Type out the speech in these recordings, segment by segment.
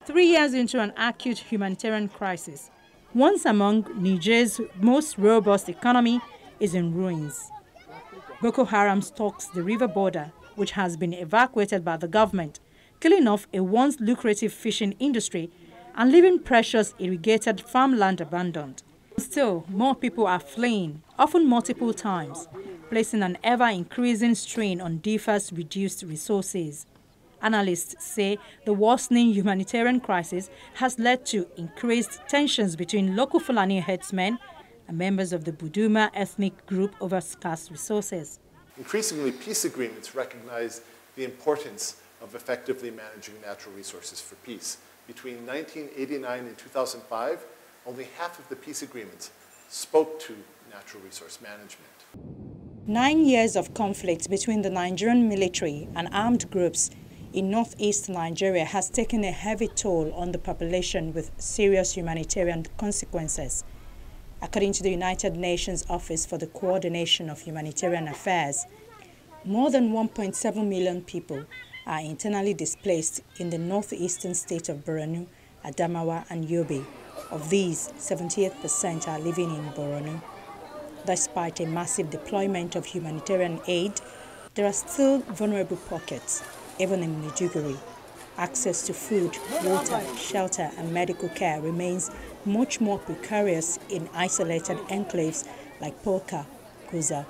3 years into an acute humanitarian crisis, once among Niger's most robust economy is in ruins. Boko Haram stalks the river border, which has been evacuated by the government, killing off a once lucrative fishing industry and leaving precious irrigated farmland abandoned. Still, more people are fleeing, often multiple times, placing an ever-increasing strain on DIFA's reduced resources. Analysts say the worsening humanitarian crisis has led to increased tensions between local Fulani herdsmen and members of the Buduma ethnic group over scarce resources. Increasingly, peace agreements recognize the importance of effectively managing natural resources for peace. Between 1989 and 2005, only half of the peace agreements spoke to natural resource management. 9 years of conflict between the Nigerian military and armed groups in northeast Nigeria has taken a heavy toll on the population with serious humanitarian consequences. According to the United Nations Office for the Coordination of Humanitarian Affairs, more than 1.7 million people are internally displaced in the northeastern state of Borno, Adamawa and Yobe. Of these, 78% are living in Borno. Despite a massive deployment of humanitarian aid, there are still vulnerable pockets, even in Maiduguri. Access to food, water, shelter and medical care remains much more precarious in isolated enclaves like Polka, Kuza,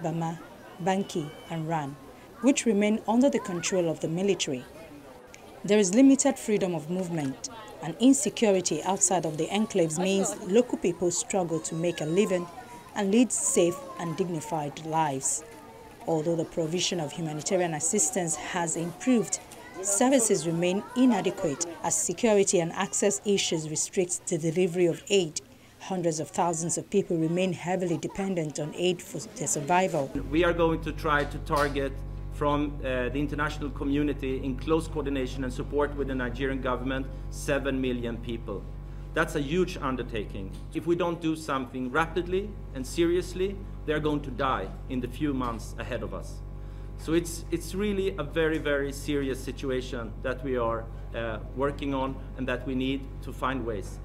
Bama, Banki and Ran, which remain under the control of the military. There is limited freedom of movement, and insecurity outside of the enclaves means local people struggle to make a living and lead safe and dignified lives. Although the provision of humanitarian assistance has improved, services remain inadequate as security and access issues restrict the delivery of aid. Hundreds of thousands of people remain heavily dependent on aid for their survival. We are going to try to target from the international community in close coordination and support with the Nigerian government, 7 million people. That's a huge undertaking. If we don't do something rapidly and seriously, they're going to die in the few months ahead of us. So it's really a very, very serious situation that we are working on and that we need to find ways.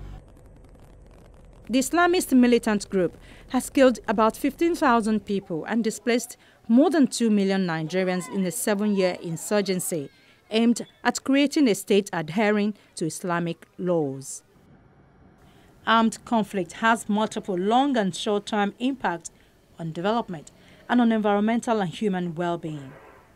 The Islamist militant group has killed about 15,000 people and displaced more than 2 million Nigerians in a 7-year insurgency aimed at creating a state adhering to Islamic laws. Armed conflict has multiple long and short-term impacts on development and on environmental and human well-being.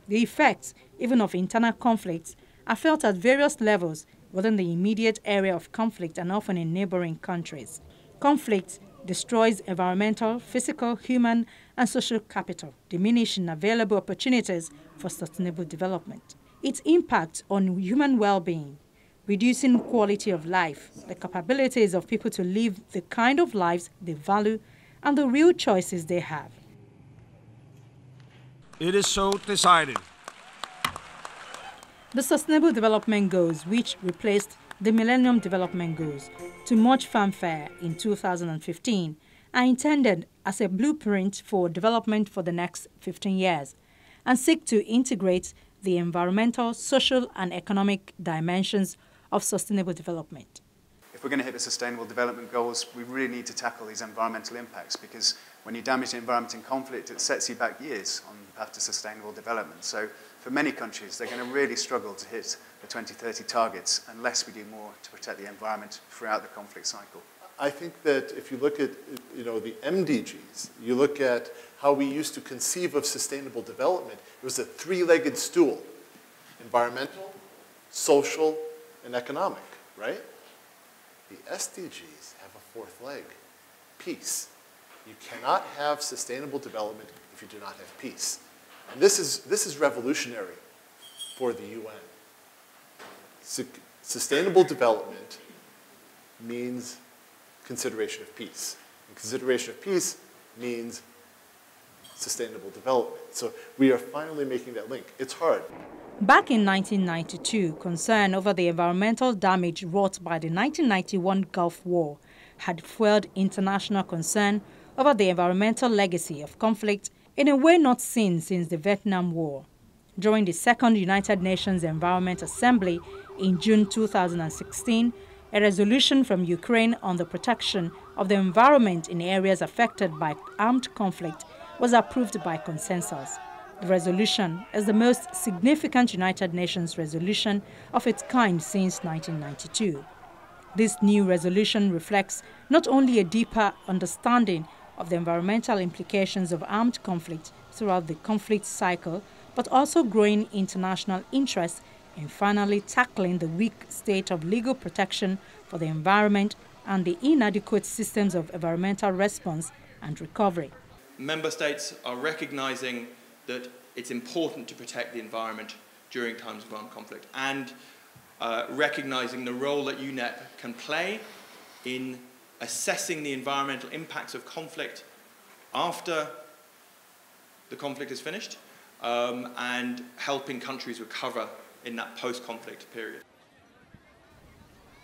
The effects, even of internal conflicts, are felt at various levels within the immediate area of conflict and often in neighboring countries. Conflict destroys environmental, physical, human, and social capital, diminishing available opportunities for sustainable development. Its impact on human well-being, reducing quality of life, the capabilities of people to live the kind of lives they value, and the real choices they have. It is so decided. The Sustainable Development Goals, which replaced the Millennium Development Goals to much fanfare in 2015, are intended as a blueprint for development for the next 15 years and seek to integrate the environmental, social and economic dimensions of sustainable development. If we're going to hit the Sustainable Development Goals, we really need to tackle these environmental impacts, because when you damage the environment in conflict, it sets you back years on the path to sustainable development. So for many countries, they're going to really struggle to hit the 2030 targets unless we do more to protect the environment throughout the conflict cycle. I think that if you look at the MDGs, you look at how we used to conceive of sustainable development, it was a three-legged stool: environmental, social, and economic, right? The SDGs have a fourth leg: peace. You cannot have sustainable development if you do not have peace. And this is revolutionary for the UN. Sustainable development means consideration of peace. And consideration of peace means sustainable development. So we are finally making that link. It's hard. Back in 1992, concern over the environmental damage wrought by the 1991 Gulf War had fueled international concern over the environmental legacy of conflict in a way not seen since the Vietnam War. During the Second United Nations Environment Assembly In June 2016, a resolution from Ukraine on the protection of the environment in areas affected by armed conflict was approved by consensus. The resolution is the most significant United Nations resolution of its kind since 1992. This new resolution reflects not only a deeper understanding of the environmental implications of armed conflict throughout the conflict cycle, but also growing international interest in finally tackling the weak state of legal protection for the environment and the inadequate systems of environmental response and recovery. Member states are recognizing that it's important to protect the environment during times of armed conflict and recognizing the role that UNEP can play in assessing the environmental impacts of conflict after the conflict is finished and helping countries recover in that post-conflict period.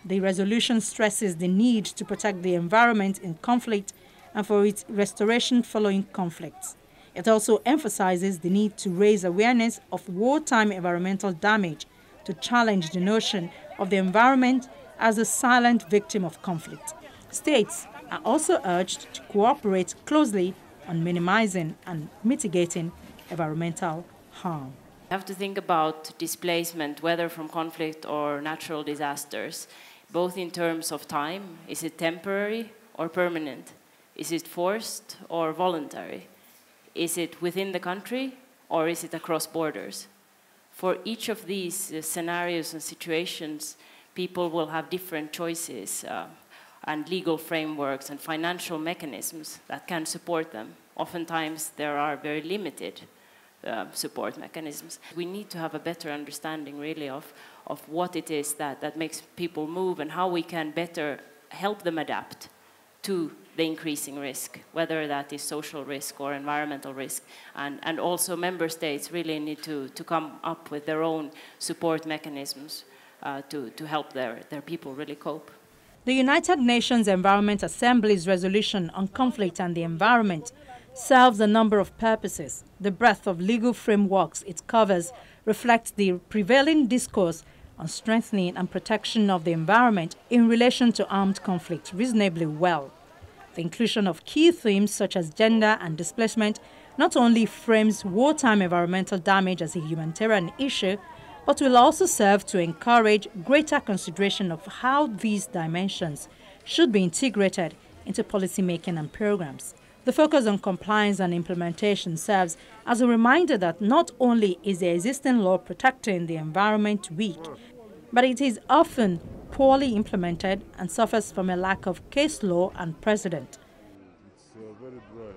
The resolution stresses the need to protect the environment in conflict and for its restoration following conflicts. It also emphasizes the need to raise awareness of wartime environmental damage, to challenge the notion of the environment as a silent victim of conflict. States are also urged to cooperate closely on minimizing and mitigating environmental harm. We have to think about displacement, whether from conflict or natural disasters, both in terms of time. Is it temporary or permanent? Is it forced or voluntary? Is it within the country or is it across borders? For each of these scenarios and situations, people will have different choices and legal frameworks and financial mechanisms that can support them. Oftentimes, there are very limited support mechanisms. We need to have a better understanding, really, of what it is that makes people move and how we can better help them adapt to the increasing risk, whether that is social risk or environmental risk. And also member states really need to come up with their own support mechanisms to help their people really cope. The United Nations Environment Assembly's resolution on conflict and the environment serves a number of purposes. The breadth of legal frameworks it covers reflects the prevailing discourse on strengthening and protection of the environment in relation to armed conflict reasonably well. The inclusion of key themes such as gender and displacement not only frames wartime environmental damage as a humanitarian issue, but will also serve to encourage greater consideration of how these dimensions should be integrated into policymaking and programs. The focus on compliance and implementation serves as a reminder that not only is the existing law protecting the environment weak, but it is often poorly implemented and suffers from a lack of case law and precedent. It's very dry.